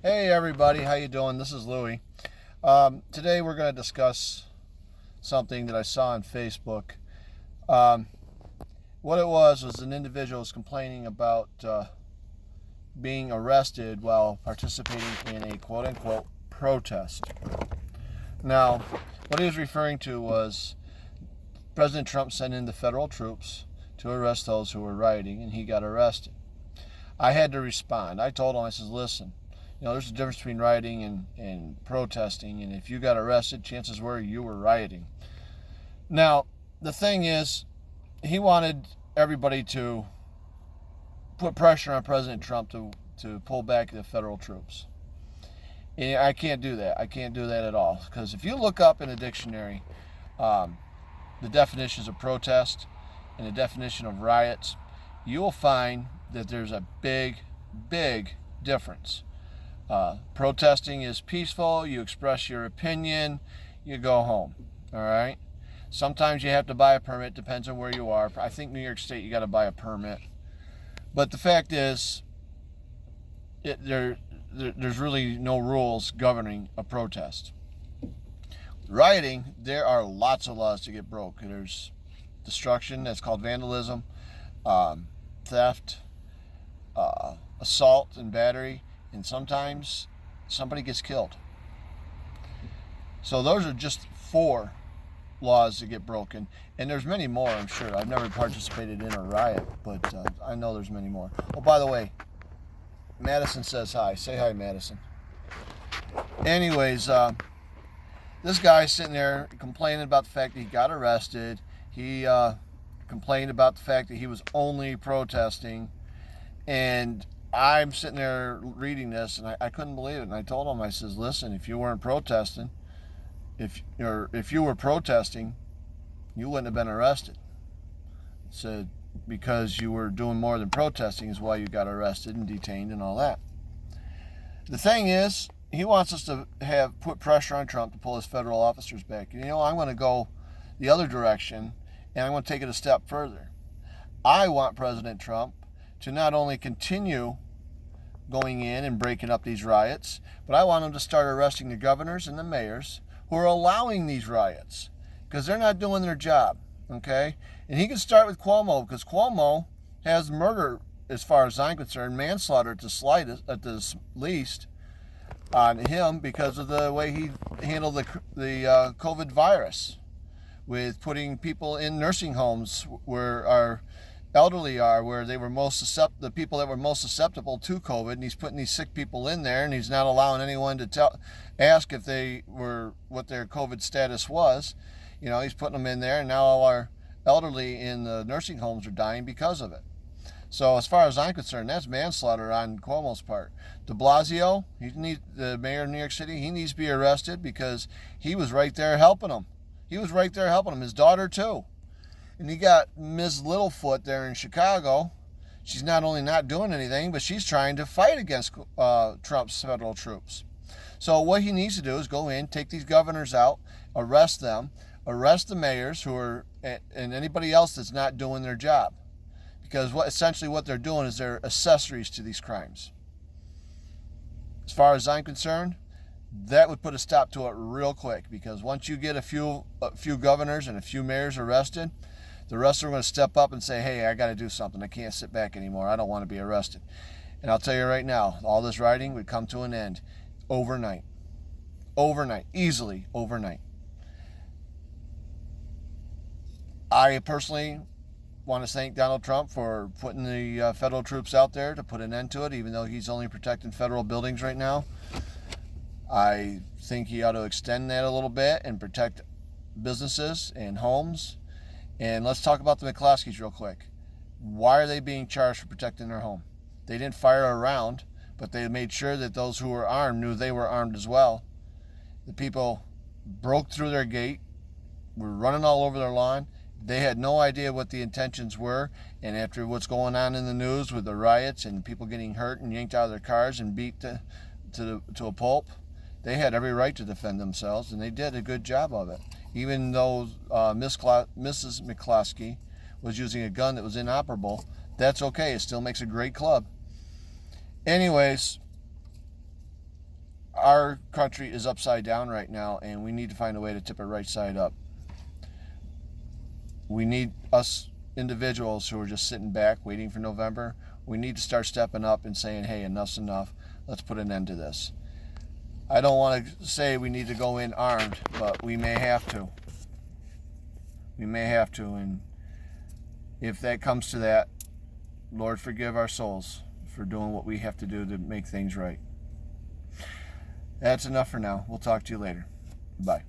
Hey everybody, how you doing? This is Lewie. Today we're going to discuss something that I saw on Facebook. Um, what it was an individual was complaining about being arrested while participating in a quote-unquote protest. Now, what he was referring to was President Trump sent in the federal troops to arrest those who were rioting, and he got arrested. I had to respond. I told him, I said, listen, there's a difference between rioting and protesting, and if you got arrested, chances were you were rioting. Now, the thing is, he wanted everybody to put pressure on President Trump to pull back the federal troops. And I can't do that. I can't do that at all. Because if you look up in a dictionary the definitions of protest and the definition of riots, you will find that there's a big, big difference. Protesting is peaceful. You express your opinion. You go home. All right. Sometimes you have to buy a permit. Depends on where you are. I think New York State you got to buy a permit. But the fact is, there's really no rules governing a protest. Rioting, there are lots of laws to get broke. There's destruction. That's called vandalism, theft, assault and battery. And sometimes somebody gets killed. So those are just 4 laws that get broken. And there's many more, I'm sure. I've never participated in a riot, but I know there's many more. Oh, by the way, Madison says hi. Say hi, Madison. Anyways, this guy's sitting there complaining about the fact that he got arrested. He complained about the fact that he was only protesting. And I'm sitting there reading this, and I couldn't believe it. And I told him, I says, listen, if you weren't protesting, if you were protesting, you wouldn't have been arrested. I said, because you were doing more than protesting is why you got arrested and detained and all that. The thing is, he wants us to put pressure on Trump to pull his federal officers back. I'm going to go the other direction, and I'm going to take it a step further. I want President Trump to not only continue going in and breaking up these riots, but I want him to start arresting the governors and the mayors who are allowing these riots, because they're not doing their job, okay? And he can start with Cuomo, because Cuomo has murder, as far as I'm concerned, manslaughter at the least, on him because of the way he handled the COVID virus, with putting people in nursing homes where our elderly are, where they were the people that were most susceptible to COVID, and he's putting these sick people in there, and he's not allowing anyone to ask if they were, what their COVID status was. He's putting them in there, and now all our elderly in the nursing homes are dying because of it. So as far as I'm concerned, that's manslaughter on Cuomo's part. De Blasio, the mayor of New York City, he needs to be arrested because he was right there helping him. His daughter too. And you got Ms. Littlefoot there in Chicago. She's not only not doing anything, but she's trying to fight against Trump's federal troops. So what he needs to do is go in, take these governors out, arrest them, arrest the mayors and anybody else that's not doing their job. Because essentially what they're doing is they're accessories to these crimes. As far as I'm concerned, that would put a stop to it real quick, because once you get a few governors and a few mayors arrested, the rest are going to step up and say, hey, I got to do something. I can't sit back anymore. I don't want to be arrested. And I'll tell you right now, all this rioting would come to an end overnight. Easily overnight. I personally want to thank Donald Trump for putting the federal troops out there to put an end to it, even though he's only protecting federal buildings right now. I think he ought to extend that a little bit and protect businesses and homes. And let's talk about the McCloskeys real quick. Why are they being charged for protecting their home? They didn't fire a round, but they made sure that those who were armed knew they were armed as well. The people broke through their gate, were running all over their lawn. They had no idea what the intentions were. And after what's going on in the news with the riots and people getting hurt and yanked out of their cars and beat to a pulp, they had every right to defend themselves, and they did a good job of it. Even though Mrs. McCloskey was using a gun that was inoperable, that's okay. It still makes a great club. Anyways, our country is upside down right now, and we need to find a way to tip it right side up. We need us individuals who are just sitting back waiting for November. We need to start stepping up and saying, hey, enough's enough. Let's put an end to this. I don't want to say we need to go in armed, but we may have to. We may have to, and if that comes to that, Lord, forgive our souls for doing what we have to do to make things right. That's enough for now. We'll talk to you later. Bye.